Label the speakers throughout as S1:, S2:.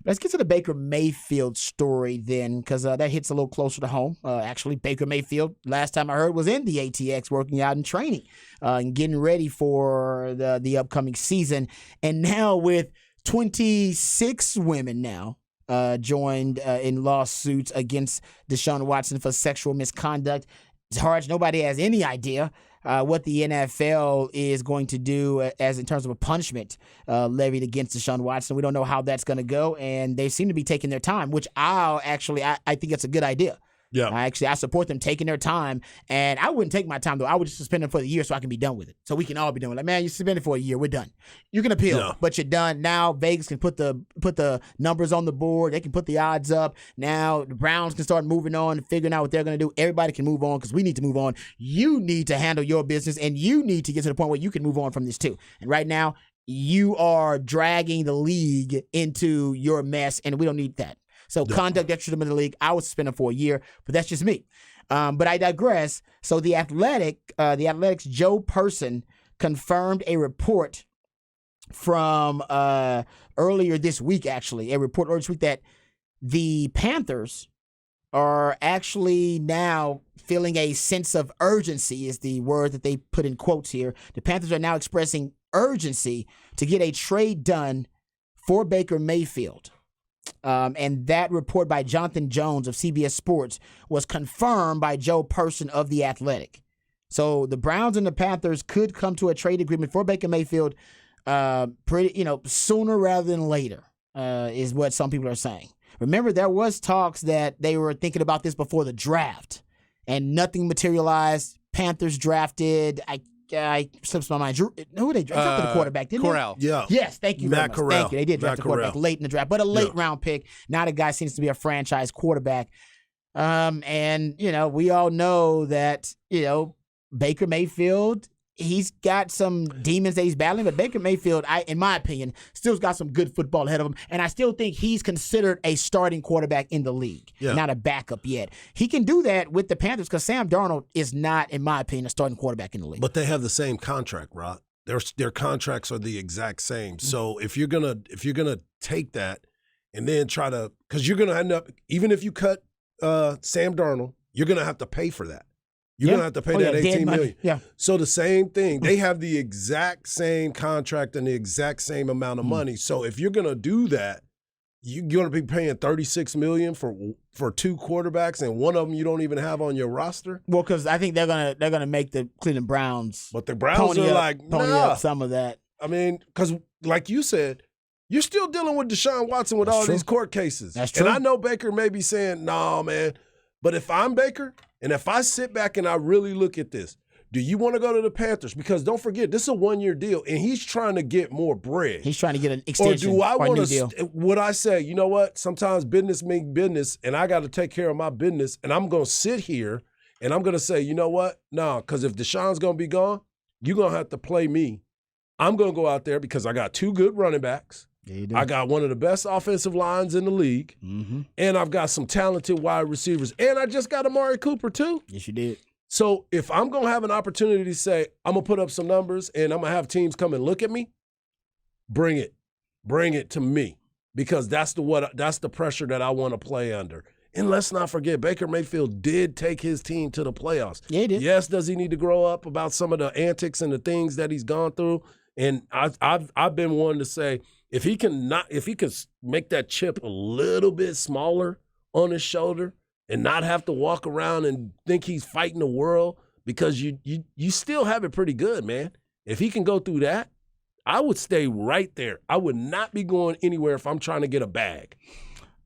S1: Let's get to the Baker Mayfield story then, because that hits a little closer to home. Actually, Baker Mayfield, last time I heard, was in the ATX working out and training and getting ready for the upcoming season. And now with 26 women now joined in lawsuits against Deshaun Watson for sexual misconduct. It's hard. Nobody has any idea what the NFL is going to do as in terms of a punishment levied against Deshaun Watson. We don't know how that's going to go, and they seem to be taking their time, which I think it's a good idea.
S2: Yeah.
S1: I support them taking their time, and I wouldn't take my time, though. I would just suspend them for the year so I can be done with it. So we can all be done with it. Like, man, you suspended for a year. We're done. You can appeal, but you're done. Now Vegas can put the numbers on the board. They can put the odds up. Now the Browns can start moving on and figuring out what they're going to do. Everybody can move on because we need to move on. You need to handle your business, and you need to get to the point where you can move on from this too. And right now, you are dragging the league into your mess, and we don't need that. So conduct detriment of the league, I would suspend him for a year, but that's just me. But I digress. So the Athletic's Joe Person confirmed a report from earlier this week, actually, that the Panthers are actually now feeling a sense of urgency, is the word that they put in quotes here. The Panthers are now expressing urgency to get a trade done for Baker Mayfield. And that report by Jonathan Jones of CBS Sports was confirmed by Joe Person of The Athletic. So the Browns and the Panthers could come to a trade agreement for Baker Mayfield sooner rather than later, is what some people are saying. Remember, there was talks that they were thinking about this before the draft, and nothing materialized. Panthers drafted, I slips my mind. Who they drafted the quarterback? Didn't
S3: Corral.
S1: They? Yeah. Yes, thank you very much.
S2: Corral.
S1: Thank you. They did draft the quarterback late in the draft, but a late round pick. Now the guy seems to be a franchise quarterback. And we all know that Baker Mayfield, he's got some demons that he's battling, but Baker Mayfield, in my opinion, still's got some good football ahead of him, and I still think he's considered a starting quarterback in the league, not a backup yet. He can do that with the Panthers because Sam Darnold is not, in my opinion, a starting quarterback in the league.
S2: But they have the same contract, Rod. Their contracts are the exact same. So if you're gonna take that and then try to, because you're gonna end up, even if you cut Sam Darnold, you're gonna have to pay for that. You're going to have to pay that $18 million.
S1: Yeah.
S2: So the same thing. They have the exact same contract and the exact same amount of money. So if you're going to do that, you're going to be paying $36 million for two quarterbacks, and one of them you don't even have on your roster.
S1: Well, because I think they're gonna make the Cleveland Browns.
S2: But the Browns are
S1: pony up some of that.
S2: I mean, because like you said, you're still dealing with Deshaun Watson with all these court cases.
S1: That's true.
S2: And I know Baker may be saying, "No, man," but if I'm Baker. And if I sit back and I really look at this, do you want to go to the Panthers? Because don't forget, this is a one-year deal, and he's trying to get more bread.
S1: He's trying to get an extension.
S2: Or do I want to? Would I say, you know what? Sometimes business means business, and I got to take care of my business, and I'm going to sit here and I'm going to say, you know what? No, because if Deshaun's going to be gone, you're going to have to play me. I'm going to go out there because I got two good running backs.
S1: Yeah,
S2: I got one of the best offensive lines in the league, and I've got some talented wide receivers, and I just got Amari Cooper too.
S1: Yes, you did.
S2: So if I'm going to have an opportunity to say, I'm going to put up some numbers and I'm going to have teams come and look at me, bring it. Bring it to me because that's the pressure that I want to play under. And let's not forget, Baker Mayfield did take his team to the playoffs.
S1: Yeah, he did.
S2: Yes, does he need to grow up about some of the antics and the things that he's gone through? And I've been one to say, if he can make that chip a little bit smaller on his shoulder and not have to walk around and think he's fighting the world because you still have it pretty good, man. If he can go through that, I would stay right there. I would not be going anywhere if I'm trying to get a bag.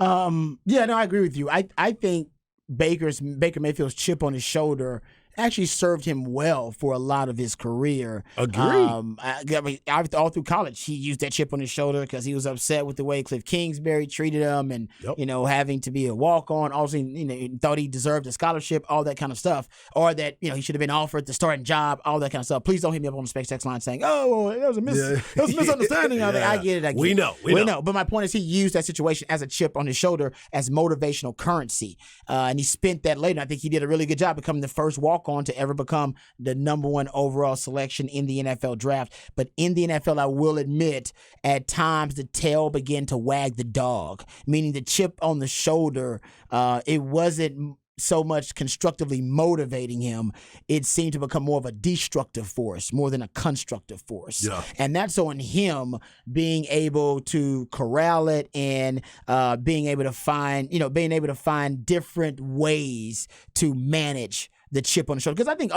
S1: I agree with you. I think Baker Mayfield's chip on his shoulder actually served him well for a lot of his career.
S2: Agreed.
S1: All through college, he used that chip on his shoulder because he was upset with the way Cliff Kingsbury treated him and, having to be a walk-on. Also, thought he deserved a scholarship, all that kind of stuff. Or that, he should have been offered the starting job, all that kind of stuff. Please don't hit me up on the Space Text line saying, oh, that was a misunderstanding. I get it.
S2: We know.
S1: But my point is he used that situation as a chip on his shoulder as motivational currency. And he spent that later. I think he did a really good job becoming the first walk walk-on to ever become the number 1 overall selection in the NFL draft. But in the NFL, I will admit, at times the tail began to wag the dog, meaning the chip on the shoulder, it wasn't so much constructively motivating him. It seemed to become more of a destructive force more than a constructive force.
S2: Yeah.
S1: And that's on him being able to corral it and being able to find different ways to manage the chip on the shoulder. Because I think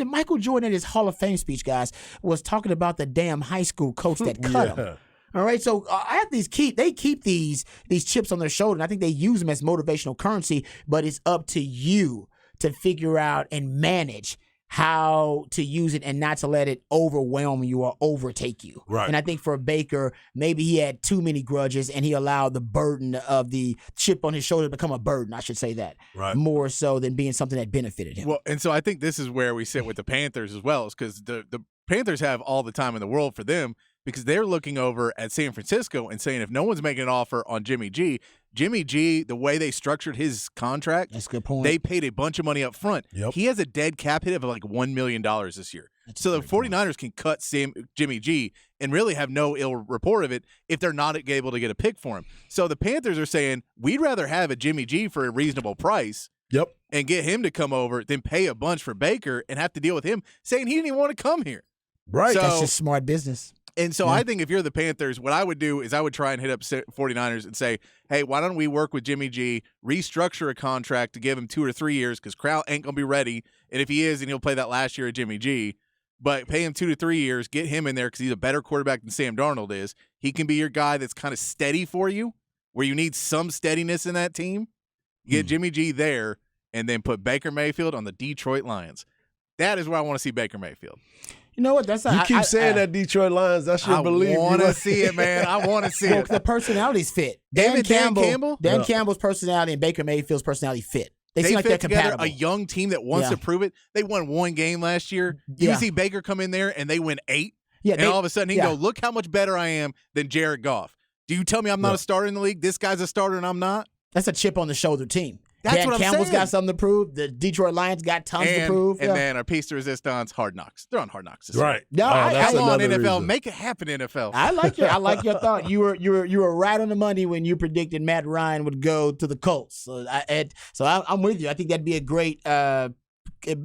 S1: Michael Jordan in his Hall of Fame speech, guys, was talking about the damn high school coach that cut him. All right, so athletes keep these chips on their shoulder, and I think they use them as motivational currency, but it's up to you to figure out and manage how to use it and not to let it overwhelm you or overtake you.
S2: Right.
S1: And I think for Baker, maybe he had too many grudges and he allowed the burden of the chip on his shoulder to become a burden, I should say that, more so than being something that benefited him.
S3: Well, and so I think this is where we sit with the Panthers as well, is because the Panthers have all the time in the world for them, because they're looking over at San Francisco and saying if no one's making an offer on Jimmy G, the way they structured his contract,
S1: that's a good point.
S3: They paid a bunch of money up front.
S2: Yep.
S3: He has a dead cap hit of like $1 million this year. So the 49ers can cut Jimmy G and really have no ill report of it if they're not able to get a pick for him. So the Panthers are saying, we'd rather have a Jimmy G for a reasonable price and get him to come over than pay a bunch for Baker and have to deal with him saying he didn't even want to come here.
S2: Right.
S1: So, that's just smart business.
S3: And so I think if you're the Panthers, what I would do is I would try and hit up 49ers and say, hey, why don't we work with Jimmy G, restructure a contract to give him 2 or 3 years because Crowell ain't going to be ready. And if he is, then he'll play that last year of Jimmy G. But pay him 2 to 3 years, get him in there because he's a better quarterback than Sam Darnold is. He can be your guy that's kind of steady for you, where you need some steadiness in that team. Get Jimmy G there and then put Baker Mayfield on the Detroit Lions. That is where I want to see Baker Mayfield.
S1: You know what?
S2: You keep saying that Detroit Lions. That's your belief.
S3: I want to see it, man. I want to see it.
S1: The personalities fit. Dan Campbell's personality and Baker Mayfield's personality fit. They seem like they're compatible.
S3: A young team that wants to prove it. They won 1 game last year. You see Baker come in there and they win 8. And all of a sudden he can go, look how much better I am than Jared Goff. Do you tell me I'm not a starter in the league? This guy's a starter and I'm not?
S1: That's a chip on the shoulder team.
S3: That's
S1: Dan
S3: what I'm
S1: Campbell's
S3: saying.
S1: got something to prove. The Detroit Lions got tons to prove.
S3: And then our piece de resistance, Hard Knocks. They're on Hard Knocks this
S2: right.
S3: year.
S1: No,
S3: come on, NFL.
S2: Reason.
S3: Make it happen, NFL.
S1: I like your thought. You were right on the money when you predicted Matt Ryan would go to the Colts. So I'm with you. I think that'd be a great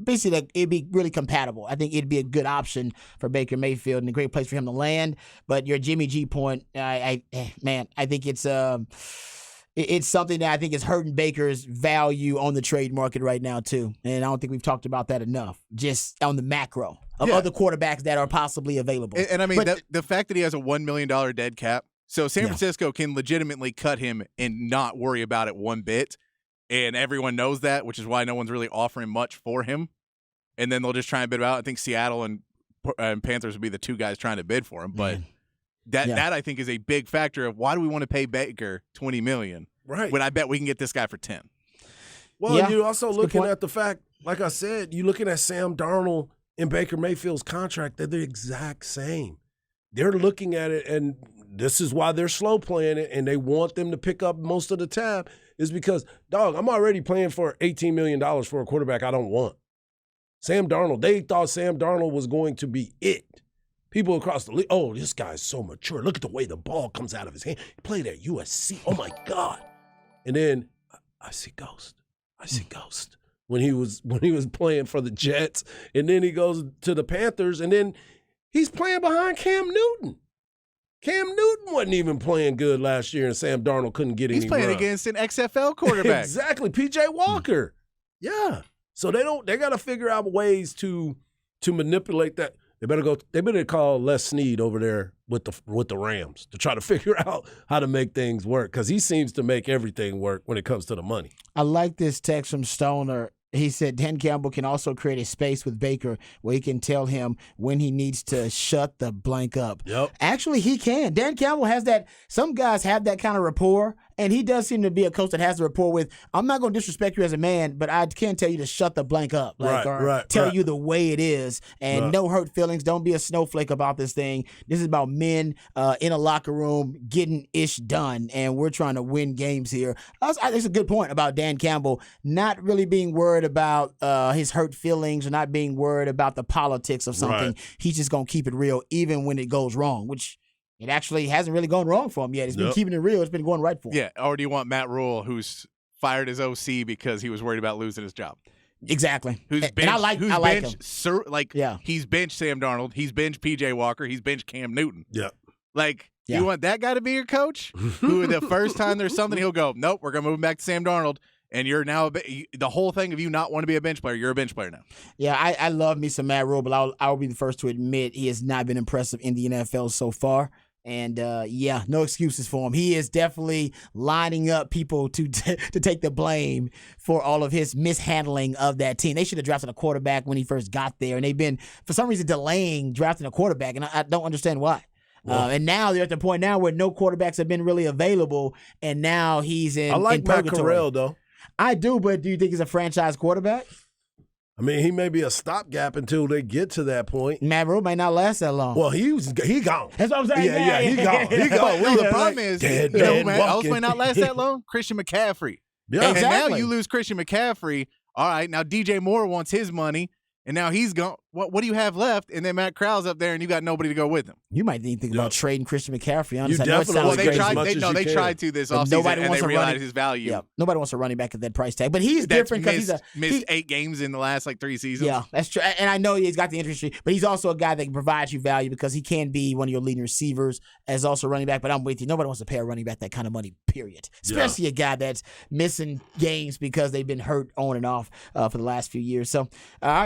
S1: basically it'd be really compatible. I think it'd be a good option for Baker Mayfield and a great place for him to land. But your Jimmy G point, I think it's something that I think is hurting Baker's value on the trade market right now, too. And I don't think we've talked about that enough, just on the macro of other quarterbacks that are possibly available.
S3: And I mean, the fact that he has a $1 million dead cap, so San Francisco can legitimately cut him and not worry about it one bit. And everyone knows that, which is why no one's really offering much for him. And then they'll just try and bid him out. I think Seattle and Panthers would be the 2 guys trying to bid for him. But that I think is a big factor of why do we want to pay Baker $20 million when I bet we can get this guy for 10.
S2: Well, you're also looking at the fact, like I said, you're looking at Sam Darnold and Baker Mayfield's contract. They're the exact same. They're looking at it, and this is why they're slow playing it, and they want them to pick up most of the tab, is because, dog, I'm already playing for $18 million for a quarterback I don't want. Sam Darnold, they thought Sam Darnold was going to be it. People across the league, oh, this guy's so mature. Look at the way the ball comes out of his hand. He played at USC. Oh, my God. And then I see Ghost. When he was playing for the Jets. And then he goes to the Panthers, and then he's playing behind Cam Newton. Cam Newton wasn't even playing good last year, and Sam Darnold couldn't get any
S3: He's playing against an XFL quarterback.
S2: Exactly, P.J. Walker. Yeah. So they got to figure out ways to manipulate that. They better call Les Snead over there with the Rams to try to figure out how to make things work, because he seems to make everything work when it comes to the money.
S1: I like this text from Stoner. He said Dan Campbell can also create a space with Baker where he can tell him when he needs to shut the blank up.
S2: Yep.
S1: Actually, he can. Dan Campbell has that. Some guys have that kind of rapport And he does seem to be a coach that has a rapport with, I'm not going to disrespect you as a man, but I can tell you to shut the blank up. Tell you the way it is. And no hurt feelings. Don't be a snowflake about this thing. This is about men in a locker room getting ish done. And we're trying to win games here. It's a good point about Dan Campbell not really being worried about his hurt feelings or not being worried about the politics of something. He's just going to keep it real even when it goes wrong, which it actually hasn't really gone wrong for him yet. He's been keeping it real. It's been going right for him.
S3: Yeah, or do you want Matt Rule, who's fired his OC because he was worried about losing his job?
S1: Exactly.
S3: Who's benched,
S1: and I like him.
S3: He's benched Sam Darnold. He's benched P.J. Walker. He's benched Cam Newton.
S2: Yeah.
S3: You want that guy to be your coach? Who the first time there's something, he'll go, nope, we're going to move him back to Sam Darnold. And you're now the whole thing of you not want to be a bench player. You're a bench player now.
S1: Yeah, I love me some Matt Rule, but I'll be the first to admit he has not been impressive in the NFL so far. And, no excuses for him. He is definitely lining up people to take the blame for all of his mishandling of that team. They should have drafted a quarterback when he first got there, and they've been, for some reason, delaying drafting a quarterback, and I don't understand why. And now they're at the point now where no quarterbacks have been really available, and now he's in purgatory.
S2: I like Matt Corral, though.
S1: I do, but do you think he's a franchise quarterback?
S2: I mean, he may be a stopgap until they get to that point.
S1: Matt Rule may not last that long.
S2: Well, he gone.
S1: That's what I'm saying.
S2: Yeah, he gone. He gone.
S3: Well, the problem is, man else may not last that long? Christian McCaffrey.
S2: Yeah,
S3: exactly. And now you lose Christian McCaffrey. All right, now DJ Moore wants his money, and now he's gone. What do you have left? And then Matt Corral's up there, and you got nobody to go with him.
S1: You might need to think about trading Christian McCaffrey.
S2: Honestly,
S3: they tried to this offseason, and they realized his value.
S1: Yeah, nobody wants a running back at that price tag. But he's different because he's
S3: missed 8 games in the last 3 seasons.
S1: Yeah, that's true. And I know he's got the industry, but he's also a guy that can provide you value because he can be one of your leading receivers as also running back. But I'm with you. Nobody wants to pay a running back that kind of money, period. Especially a guy that's missing games because they've been hurt on and off for the last few years. So,